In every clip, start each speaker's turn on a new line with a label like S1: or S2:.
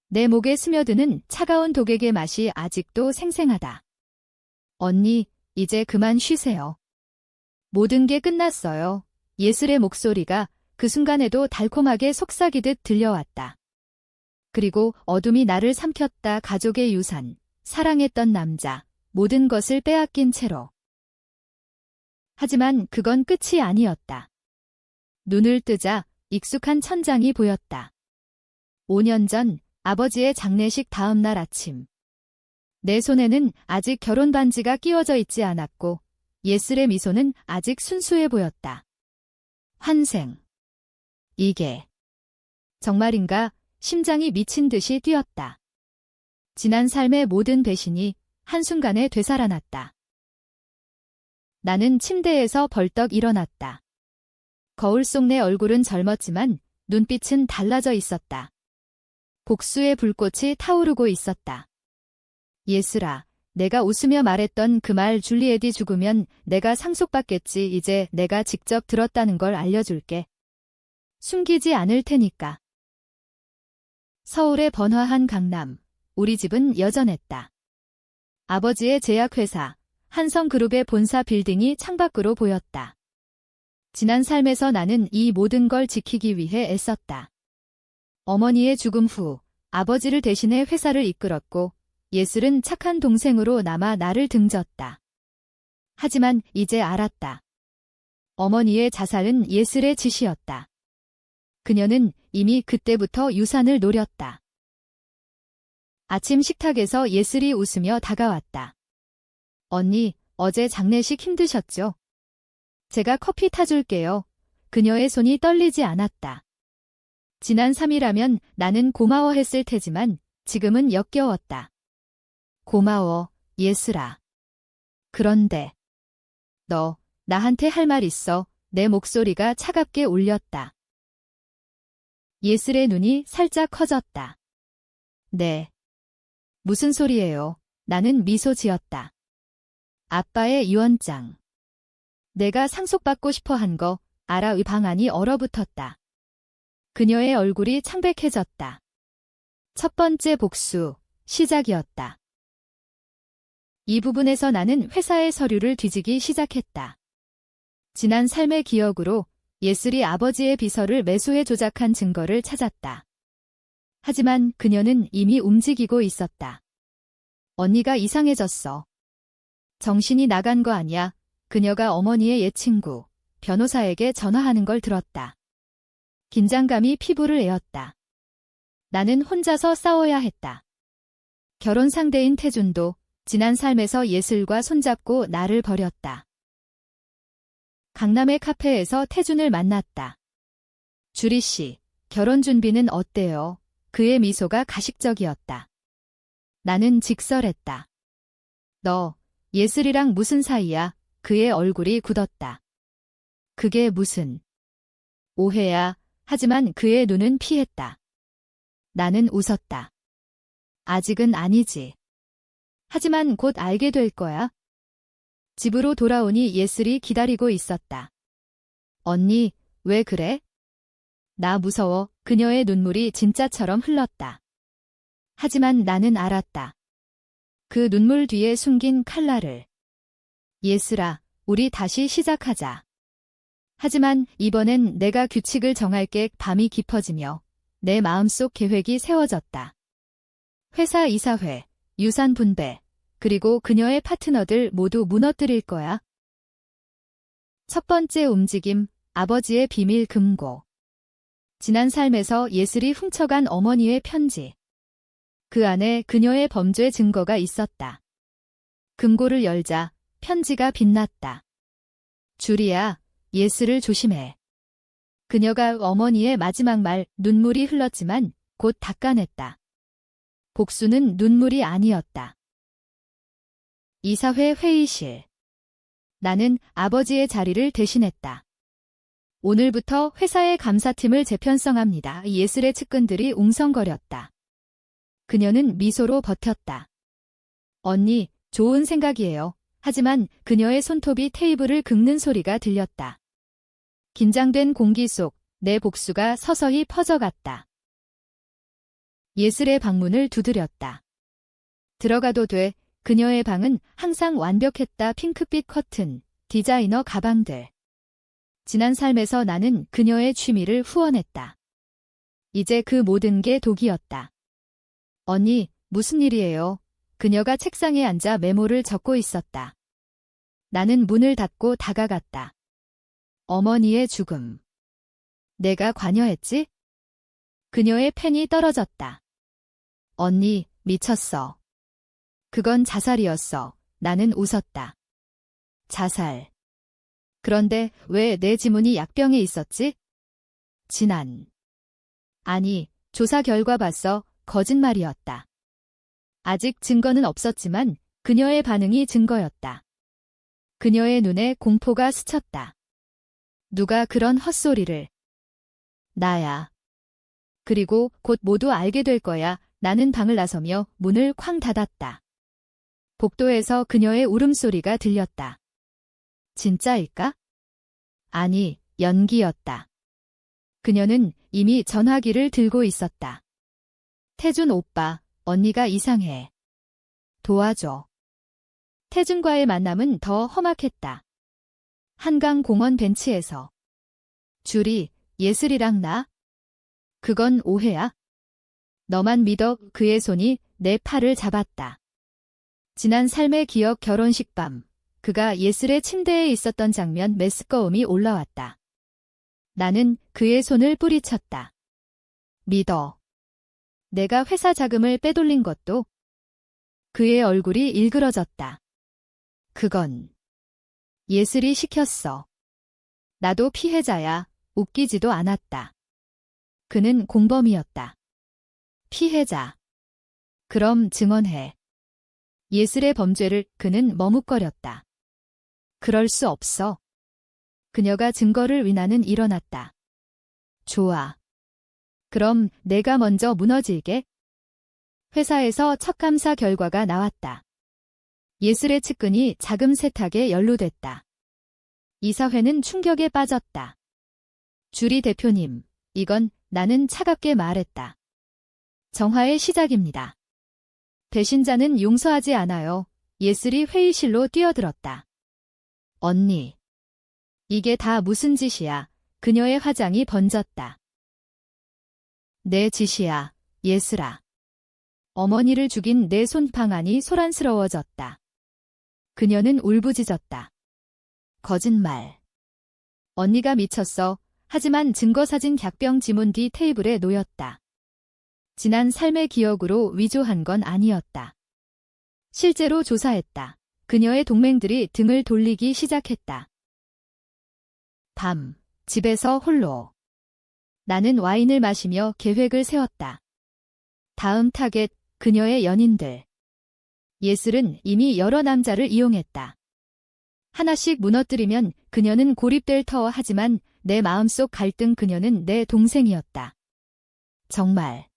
S1: 내 목에 스며드는 차가운 독액의 맛이 아직도 생생하다. 언니, 이제 그만 쉬세요. 모든 게 끝났어요. 예슬의 목소리가 그 순간에도 달콤하게 속삭이듯 들려왔다. 그리고 어둠이 나를 삼켰다. 가족의 유산, 사랑했던 남자, 모든 것을 빼앗긴 채로. 하지만 그건 끝이 아니었다. 눈을 뜨자 익숙한 천장이 보였다. 5년 전 아버지의 장례식 다음 날 아침. 내 손에는 아직 결혼 반지가 끼워져 있지 않았고 예슬의 미소는 아직 순수해 보였다. 환생. 이게 정말인가? 심장이 미친 듯이 뛰었다. 지난 삶의 모든 배신이 한순간에 되살아났다. 나는 침대에서 벌떡 일어났다. 거울 속 내 얼굴은 젊었지만 눈빛은 달라져 있었다. 복수의 불꽃이 타오르고 있었다. 예슬아, 내가 웃으며 말했던 그 말 줄리엣이 죽으면 내가 상속받겠지. 이제 내가 직접 들었다는 걸 알려줄게. 숨기지 않을 테니까. 서울의 번화한 강남, 우리 집은 여전했다. 아버지의 제약회사, 한성그룹의 본사 빌딩이 창밖으로 보였다. 지난 삶에서 나는 이 모든 걸 지키기 위해 애썼다. 어머니의 죽음 후 아버지를 대신해 회사를 이끌었고 예슬은 착한 동생으로 남아 나를 등졌다. 하지만 이제 알았다. 어머니의 자살은 예슬의 짓이었다. 그녀는 이미 그때부터 유산을 노렸다. 아침 식탁에서 예슬이 웃으며 다가왔다. 언니, 어제 장례식 힘드셨죠? 제가 커피 타줄게요. 그녀의 손이 떨리지 않았다. 지난 3일하면 나는 고마워했을 테지만 지금은 역겨웠다. 고마워, 예슬아. 그런데 너 나한테 할 말 있어. 내 목소리가 차갑게 울렸다. 예슬의 눈이 살짝 커졌다. 네. 무슨 소리예요? 나는 미소 지었다. 아빠의 유언장. 내가 상속받고 싶어 한 거 알아. 의 방안이 얼어붙었다. 그녀의 얼굴이 창백해졌다. 첫 번째 복수, 시작이었다. 이 부분에서 나는 회사의 서류를 뒤지기 시작했다. 지난 삶의 기억으로 예슬이 아버지의 비서를 매수해 조작한 증거를 찾았다. 하지만 그녀는 이미 움직이고 있었다. 언니가 이상해졌어. 정신이 나간 거 아니야. 그녀가 어머니의 옛 친구, 변호사에게 전화하는 걸 들었다. 긴장감이 피부를 에웠다. 나는 혼자서 싸워야 했다. 결혼 상대인 태준도 지난 삶에서 예슬과 손잡고 나를 버렸다. 강남의 카페에서 태준을 만났다. 주리 씨, 결혼 준비는 어때요? 그의 미소가 가식적이었다. 나는 직설했다. 너, 예슬이랑 무슨 사이야? 그의 얼굴이 굳었다. 그게 무슨 오해야. 하지만 그의 눈은 피했다. 나는 웃었다. 아직은 아니지. 하지만 곧 알게 될 거야. 집으로 돌아오니 예슬이 기다리고 있었다. 언니, 왜 그래? 나 무서워. 그녀의 눈물이 진짜처럼 흘렀다. 하지만 나는 알았다. 그 눈물 뒤에 숨긴 칼날을. 예슬아, 우리 다시 시작하자. 하지만 이번엔 내가 규칙을 정할게. 밤이 깊어지며 내 마음속 계획이 세워졌다. 회사 이사회, 유산 분배, 그리고 그녀의 파트너들 모두 무너뜨릴 거야. 첫 번째 움직임, 아버지의 비밀 금고. 지난 삶에서 예슬이 훔쳐간 어머니의 편지. 그 안에 그녀의 범죄 증거가 있었다. 금고를 열자 편지가 빛났다. 주리야, 예슬을 조심해. 그녀가 어머니의 마지막 말, 눈물이 흘렀지만 곧 닦아냈다. 복수는 눈물이 아니었다. 이사회 회의실. 나는 아버지의 자리를 대신했다. 오늘부터 회사의 감사팀을 재편성합니다. 예슬의 측근들이 웅성거렸다. 그녀는 미소로 버텼다. 언니, 좋은 생각이에요. 하지만 그녀의 손톱이 테이블을 긁는 소리가 들렸다. 긴장된 공기 속 내 복수가 서서히 퍼져갔다. 예슬의 방문을 두드렸다. 들어가도 돼. 그녀의 방은 항상 완벽했다. 핑크빛 커튼, 디자이너 가방들. 지난 삶에서 나는 그녀의 취미를 후원했다. 이제 그 모든 게 독이었다. 언니, 무슨 일이에요? 그녀가 책상에 앉아 메모를 적고 있었다. 나는 문을 닫고 다가갔다. 어머니의 죽음. 내가 관여했지? 그녀의 펜이 떨어졌다. 언니, 미쳤어. 그건 자살이었어. 나는 웃었다. 자살. 그런데 왜 내 지문이 약병에 있었지? 아니, 조사 결과 봤어. 거짓말이었다. 아직 증거는 없었지만 그녀의 반응이 증거였다. 그녀의 눈에 공포가 스쳤다. 누가 그런 헛소리를. 나야. 그리고 곧 모두 알게 될 거야. 나는 방을 나서며 문을 쾅 닫았다. 복도에서 그녀의 울음소리가 들렸다. 진짜일까? 아니, 연기였다. 그녀는 이미 전화기를 들고 있었다. 태준 오빠, 언니가 이상해. 도와줘. 태준과의 만남은 더 험악했다. 한강공원 벤치에서. 줄이, 예슬이랑 나? 그건 오해야? 너만 믿어. 그의 손이 내 팔을 잡았다. 지난 삶의 기억. 결혼식 밤. 그가 예슬의 침대에 있었던 장면. 메스꺼움이 올라왔다. 나는 그의 손을 뿌리쳤다. 믿어. 내가 회사 자금을 빼돌린 것도. 그의 얼굴이 일그러졌다. 그건 예슬이 시켰어. 나도 피해자야. 웃기지도 않았다. 그는 공범이었다. 피해자. 그럼 증언해. 예슬의 범죄를. 그는 머뭇거렸다. 그럴 수 없어. 그녀가 증거를 위나는 일어났다. 좋아. 그럼 내가 먼저 무너질게. 회사에서 첫 감사 결과가 나왔다. 예슬의 측근이 자금 세탁에 연루됐다. 이사회는 충격에 빠졌다. 주리 대표님, 이건. 나는 차갑게 말했다. 정화의 시작입니다. 배신자는 용서하지 않아요. 예슬이 회의실로 뛰어들었다. 언니. 이게 다 무슨 짓이야. 그녀의 화장이 번졌다. 내 짓이야, 예슬아. 어머니를 죽인 내 손. 방안이 소란스러워졌다. 그녀는 울부짖었다. 거짓말. 언니가 미쳤어. 하지만 증거사진 객병 지문 뒤 테이블에 놓였다. 지난 삶의 기억으로 위조한 건 아니었다. 실제로 조사했다. 그녀의 동맹들이 등을 돌리기 시작했다. 밤, 집에서 홀로. 나는 와인을 마시며 계획을 세웠다. 다음 타겟, 그녀의 연인들. 예슬은 이미 여러 남자를 이용했다. 하나씩 무너뜨리면 그녀는 고립될 터. 하지만 내 마음속 갈등. 그녀는 내 동생이었다. 정말.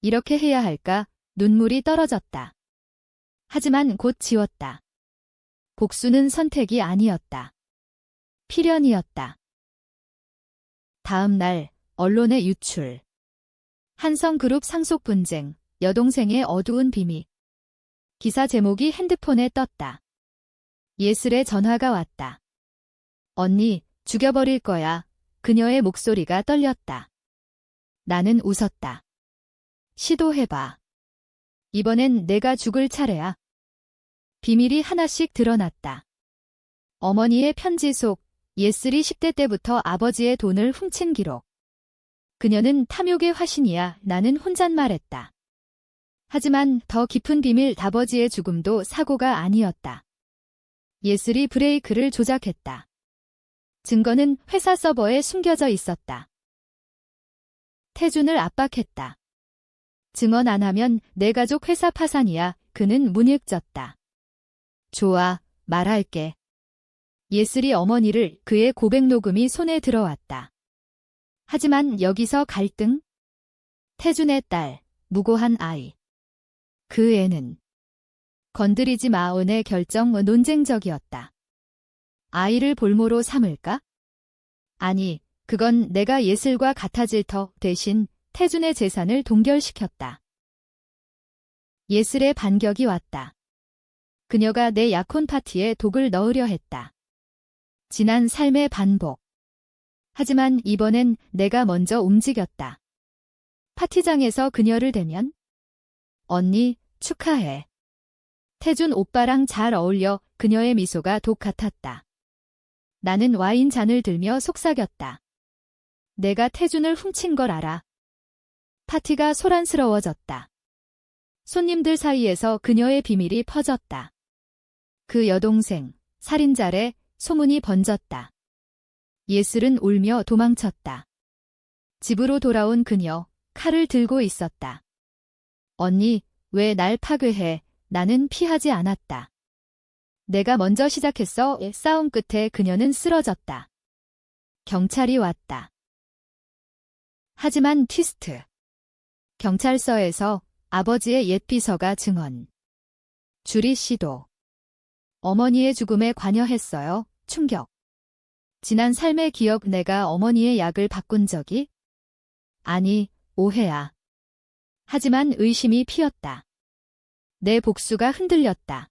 S1: 이렇게 해야 할까? 눈물이 떨어졌다. 하지만 곧 지웠다. 복수는 선택이 아니었다. 필연이었다. 다음 날, 언론에 유출. 한성그룹 상속 분쟁, 여동생의 어두운 비밀. 기사 제목이 핸드폰에 떴다. 예슬의 전화가 왔다. 언니, 죽여버릴 거야. 그녀의 목소리가 떨렸다. 나는 웃었다. 시도해봐. 이번엔 내가 죽을 차례야. 비밀이 하나씩 드러났다. 어머니의 편지 속. 예슬이 10대 때부터 아버지의 돈을 훔친 기록. 그녀는 탐욕의 화신이야. 나는 혼잣말했다. 하지만 더 깊은 비밀. 아버지의 죽음도 사고가 아니었다. 예슬이 브레이크를 조작했다. 증거는 회사 서버에 숨겨져 있었다. 태준을 압박했다. 증언 안 하면 내 가족 회사 파산이야. 그는 문익졌다. 좋아, 말할게. 예슬이 어머니를. 그의 고백 녹음이 손에 들어왔다. 하지만 여기서 갈등? 태준의 딸, 무고한 아이. 그 애는 건드리지 마온의 결정. 논쟁적이었다. 아이를 볼모로 삼을까? 아니, 그건 내가 예슬과 같아질 터. 대신 태준의 재산을 동결시켰다. 예슬의 반격이 왔다. 그녀가 내 약혼 파티에 독을 넣으려 했다. 지난 삶의 반복. 하지만 이번엔 내가 먼저 움직였다. 파티장에서 그녀를 대면 언니, 축하해. 태준 오빠랑 잘 어울려. 그녀의 미소가 독 같았다. 나는 와인 잔을 들며 속삭였다. 내가 태준을 훔친 걸 알아. 파티가 소란스러워졌다. 손님들 사이에서 그녀의 비밀이 퍼졌다. 그 여동생, 살인자래 소문이 번졌다. 예슬은 울며 도망쳤다. 집으로 돌아온 그녀, 칼을 들고 있었다. 언니, 왜 날 파괴해? 나는 피하지 않았다. 내가 먼저 시작했어. 싸움 끝에 그녀는 쓰러졌다. 경찰이 왔다. 하지만 트위스트. 경찰서에서 아버지의 옛 비서가 증언. 주리 씨도 어머니의 죽음에 관여했어요. 충격. 지난 삶의 기억. 내가 어머니의 약을 바꾼 적이? 아니, 오해야. 하지만 의심이 피었다. 내 복수가 흔들렸다.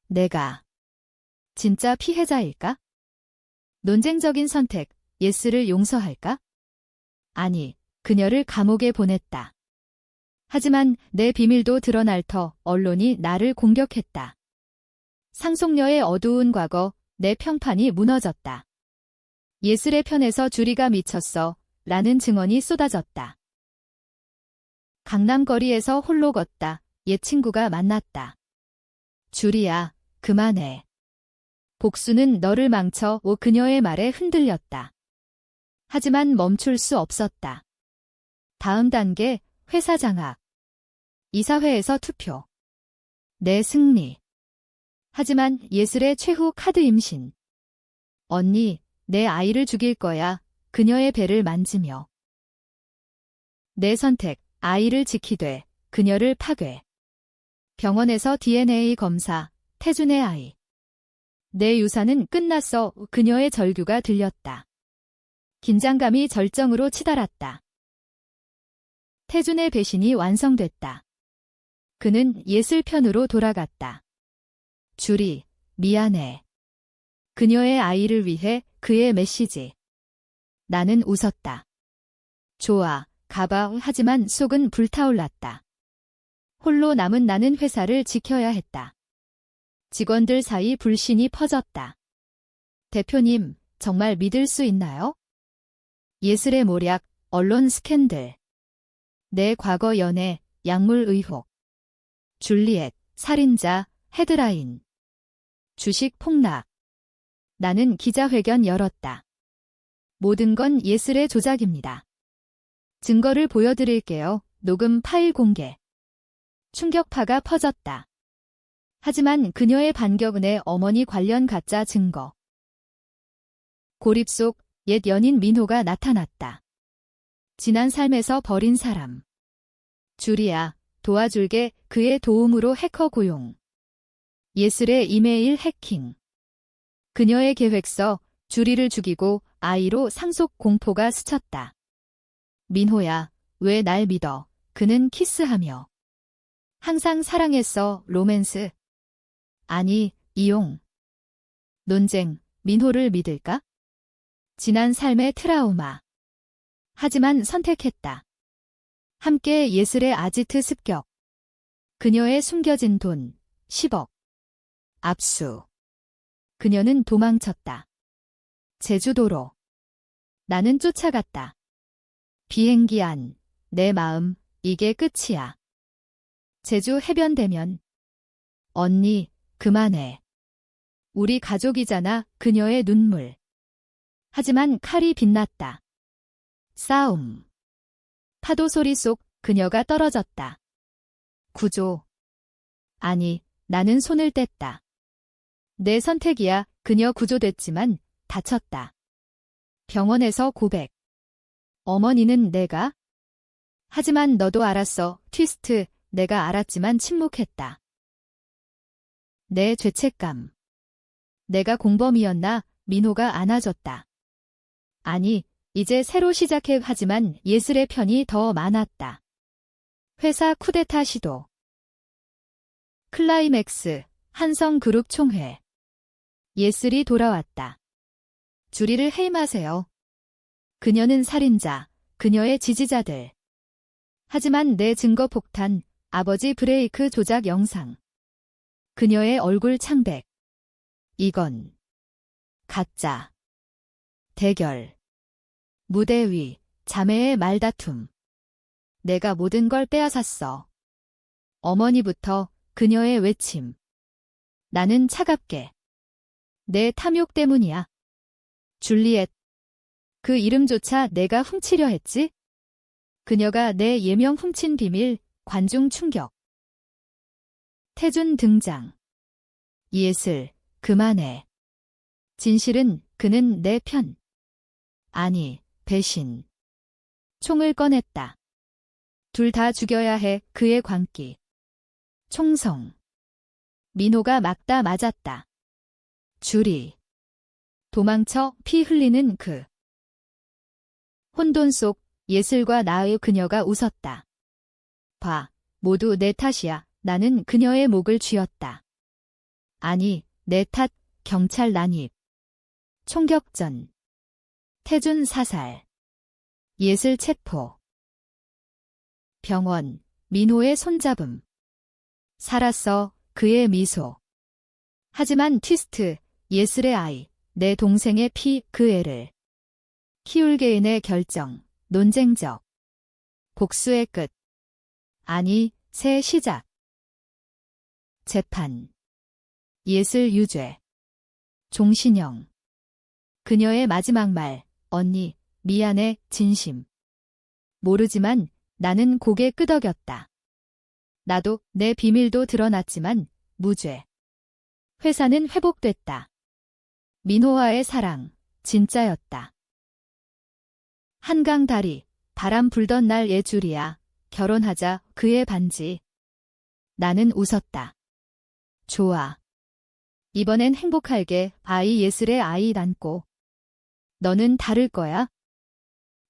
S1: 내가 진짜 피해자일까? 논쟁적인 선택, 예스를 용서할까? 아니, 그녀를 감옥에 보냈다. 하지만 내 비밀도 드러날 터 언론이 나를 공격했다. 상속녀의 어두운 과거, 내 평판이 무너졌다. 예슬의 편에서 주리가 미쳤어. 라는 증언이 쏟아졌다. 강남거리에서 홀로 걷다. 옛 친구가 만났다. 주리야, 그만해. 복수는 너를 망쳐. 그녀의 말에 흔들렸다. 하지만 멈출 수 없었다. 다음 단계, 회사 장악. 이사회에서 투표. 내 승리. 하지만 예슬의 최후 카드 임신. 언니, 내 아이를 죽일 거야. 그녀의 배를 만지며. 내 선택, 아이를 지키되, 그녀를 파괴. 병원에서 DNA 검사, 태준의 아이. 내 유산은 끝났어. 그녀의 절규가 들렸다. 긴장감이 절정으로 치달았다. 태준의 배신이 완성됐다. 그는 예슬 편으로 돌아갔다. 주리, 미안해. 그녀의 아이를 위해 그의 메시지. 나는 웃었다. 좋아, 가봐. 하지만 속은 불타올랐다. 홀로 남은 나는 회사를 지켜야 했다. 직원들 사이 불신이 퍼졌다. 대표님, 정말 믿을 수 있나요? 예슬의 모략, 언론 스캔들. 내 과거 연애, 약물 의혹. 줄리엣, 살인자, 헤드라인. 주식 폭락. 나는 기자회견 열었다. 모든 건 예슬의 조작입니다. 증거를 보여드릴게요. 녹음 파일 공개. 충격파가 퍼졌다. 하지만 그녀의 반격은 내 어머니 관련 가짜 증거. 고립 속 옛 연인 민호가 나타났다. 지난 삶에서 버린 사람. 주리야, 도와줄게. 그의 도움으로 해커 고용. 예슬의 이메일 해킹. 그녀의 계획서, 주리를 죽이고 아이로 상속 공포가 스쳤다. 민호야, 왜 날 믿어? 그는 키스하며. 항상 사랑했어. 로맨스. 아니, 이용. 논쟁, 민호를 믿을까? 지난 삶의 트라우마. 하지만 선택했다. 함께 예슬의 아지트 습격. 그녀의 숨겨진 돈, 10억. 압수. 그녀는 도망쳤다. 제주도로. 나는 쫓아갔다. 비행기 안, 내 마음, 이게 끝이야. 제주 해변대면. 언니, 그만해. 우리 가족이잖아. 그녀의 눈물. 하지만 칼이 빛났다. 싸움. 파도 소리 속 그녀가 떨어졌다. 구조. 아니, 나는 손을 뗐다. 내 선택이야. 그녀 구조됐지만 다쳤다. 병원에서 고백. 어머니는 내가? 하지만 너도 알았어. 트위스트. 내가 알았지만 침묵했다. 내 죄책감. 내가 공범이었나? 민호가 안아줬다. 아니, 이제 새로 시작해 하지만 예슬의 편이 더 많았다. 회사 쿠데타 시도. 클라이맥스, 한성그룹 총회. 예슬이 돌아왔다. 주리를 해임하세요. 그녀는 살인자, 그녀의 지지자들. 하지만 내 증거 폭탄, 아버지 브레이크 조작 영상. 그녀의 얼굴 창백. 이건 가짜. 대결. 무대 위, 자매의 말다툼. 내가 모든 걸 빼앗았어. 어머니부터 그녀의 외침. 나는 차갑게. 내 탐욕 때문이야. 줄리엣. 그 이름조차 내가 훔치려 했지? 그녀가 내 예명 훔친 비밀, 관중 충격. 태준 등장. 예슬, 그만해. 진실은 그는 내 편. 아니, 배신. 총을 꺼냈다. 둘 다 죽여야 해, 그의 광기. 총성. 민호가 막다 맞았다. 주리. 도망쳐 피 흘리는 그. 혼돈 속 예슬과 나의 그녀가 웃었다. 봐, 모두 내 탓이야. 나는 그녀의 목을 쥐었다. 아니, 내 탓, 경찰 난입. 총격전. 태준 사살. 예슬 체포. 병원, 민호의 손잡음. 살았어, 그의 미소. 하지만 트위스트, 예슬의 아이, 내 동생의 피, 그 애를. 키울개인의 결정, 논쟁적. 복수의 끝. 아니, 새 시작. 재판. 예슬 유죄. 종신형. 그녀의 마지막 말, 언니, 미안해, 진심. 모르지만 나는 고개 끄덕였다. 나도 내 비밀도 드러났지만 무죄. 회사는 회복됐다. 민호와의 사랑, 진짜였다. 한강 다리, 바람 불던 날 예줄이야. 결혼하자, 그의 반지. 나는 웃었다. 좋아. 이번엔 행복할게, 아이 예슬의 아이 낳고. 너는 다를 거야.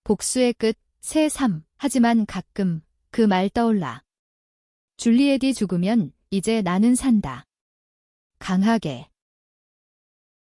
S1: 복수의 끝, 새 삶, 하지만 가끔 그 말 떠올라. 줄리엣이 죽으면 이제 나는 산다. 강하게.